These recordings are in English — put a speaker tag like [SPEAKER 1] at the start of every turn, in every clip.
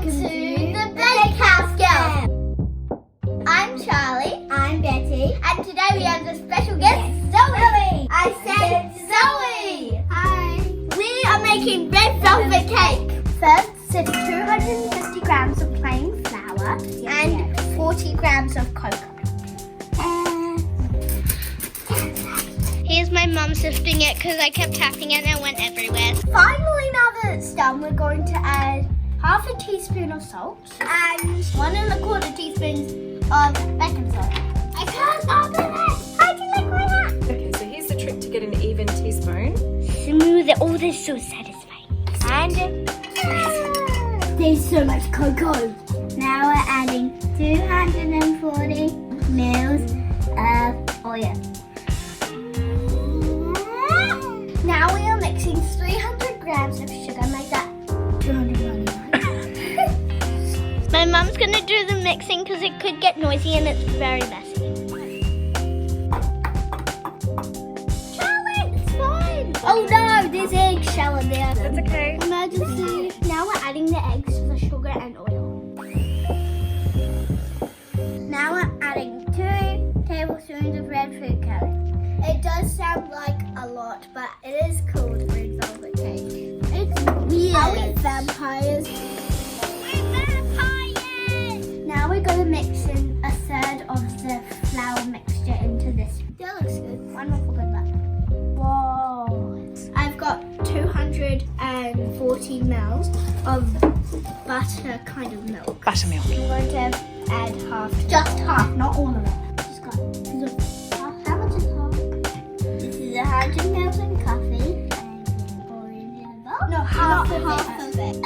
[SPEAKER 1] to the Bakehouse Girls. I'm Charlie.
[SPEAKER 2] I'm Betty.
[SPEAKER 1] And today we have a special guest, Zoe. I said Zoe.
[SPEAKER 2] Hi.
[SPEAKER 1] We are making red velvet cake.
[SPEAKER 2] First, sift 250 grams of plain flour
[SPEAKER 1] And 40 grams of cocoa. Here's my mum sifting it because I kept tapping it and it went everywhere.
[SPEAKER 2] Finally, now that it's done, we're going to add half a teaspoon of salt
[SPEAKER 1] And 1 1/4 teaspoons of baking soda. I can't open it! How do you like my hat?
[SPEAKER 3] Okay, so here's the trick to get an even teaspoon.
[SPEAKER 1] Smooth it. Oh, this is so satisfying. And
[SPEAKER 2] There's so much cocoa. Now we're adding 240 mils of oil.
[SPEAKER 1] now we are mixing 300 grams of sugar. Make that 299. My mum's gonna do the mixing because it could get noisy and it's very messy. Charlie, it's fine.
[SPEAKER 2] Oh no, there's eggshell in there.
[SPEAKER 3] That's okay.
[SPEAKER 1] Emergency. Now we're adding the eggs to the sugar and oil.
[SPEAKER 2] Now we're adding 2 tablespoons of red food coloring.
[SPEAKER 1] It does sound like a lot, but it is called red velvet cake.
[SPEAKER 2] It's weird.
[SPEAKER 1] Are we vampires? We're vampires!
[SPEAKER 2] Now we're going to mix in a third of the flour mixture into this.
[SPEAKER 1] That looks good.
[SPEAKER 2] One more for good luck. Whoa.
[SPEAKER 1] I've got 240 mils of butter kind of milk.
[SPEAKER 3] Buttermilk.
[SPEAKER 2] I'm going to add half.
[SPEAKER 1] Just half, not all of it.
[SPEAKER 2] Just got how much is half? This is 100 mils of coffee. And pour it in the bowl.
[SPEAKER 1] No, half of it.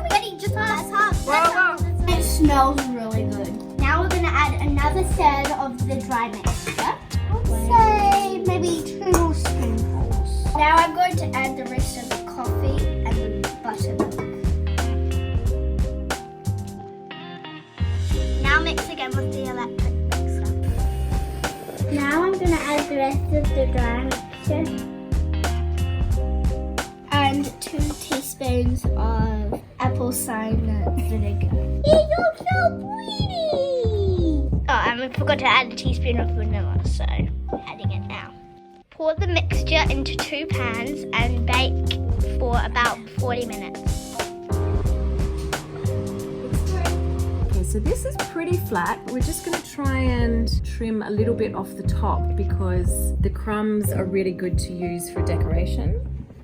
[SPEAKER 1] Betty, just half.
[SPEAKER 3] Whoa, whoa.
[SPEAKER 1] It smells really good.
[SPEAKER 2] Now we're going to add another third of the dry mixture.
[SPEAKER 1] Say maybe 2 spoonfuls. Now I'm going to add the rest of the coffee and the buttermilk. Now mix again with the electric mixer.
[SPEAKER 2] Now I'm going to add the rest of the dry mixture.
[SPEAKER 1] And 2 teaspoons of apple cider vinegar.
[SPEAKER 2] It looks so pretty!
[SPEAKER 1] Oh, and we forgot to add a teaspoon of vanilla, so adding it now. Pour the mixture into 2 pans and bake for about 40 minutes.
[SPEAKER 3] Okay, so this is pretty flat. We're just going to try and trim a little bit off the top because the crumbs are really good to use for decoration.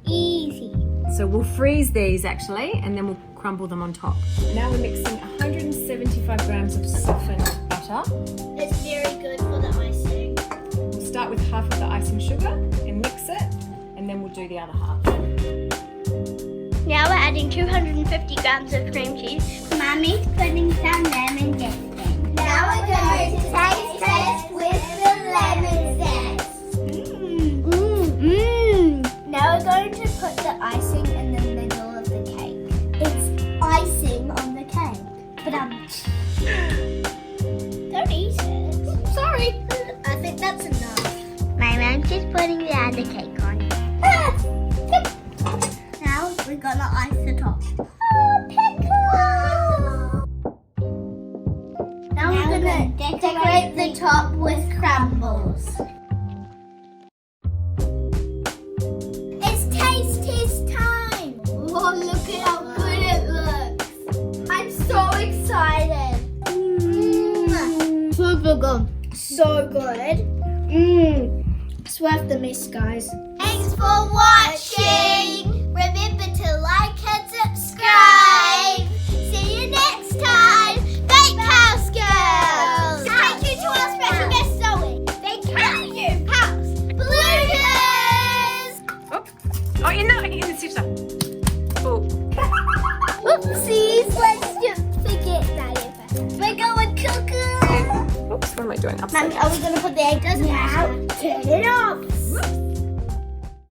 [SPEAKER 1] Easy.
[SPEAKER 3] So we'll freeze these actually and then we'll crumble them on top. Now we're mixing 175 grams of softened butter.
[SPEAKER 1] It's very good for the icing.
[SPEAKER 3] We'll start with half of the icing sugar and mix it and then we'll do the other half.
[SPEAKER 1] Now we're adding 250 grams of cream cheese.
[SPEAKER 2] Mommy's putting some lemon zest in.
[SPEAKER 1] Now we're going to taste test with the lemon zest. Now we're going to put the icing in the middle of the cake.
[SPEAKER 2] It's icing on the cake. But
[SPEAKER 1] Don't eat it. Sorry. I think that's enough.
[SPEAKER 2] my mom's just putting the other cake on. Now we're gonna ice the top.
[SPEAKER 1] Now we're going to decorate the top with crumbles. It's taste test time. Oh, look at how good it looks. I'm so excited. Super good. So good. It's worth the miss, guys. Thanks for watching. Remember to like and subscribe. See you next time. Bakehouse Girls. Thank you to our special guest Zoe. Bakehouse Bloomers.
[SPEAKER 3] Oh, in the sister. Oh.
[SPEAKER 1] Oopsies. Let's just forget that. We're going cuckoo.
[SPEAKER 3] Oops, what am I doing? Upside
[SPEAKER 1] Mummy, are we going to put the egg? Doesn't matter.
[SPEAKER 2] Turn it off.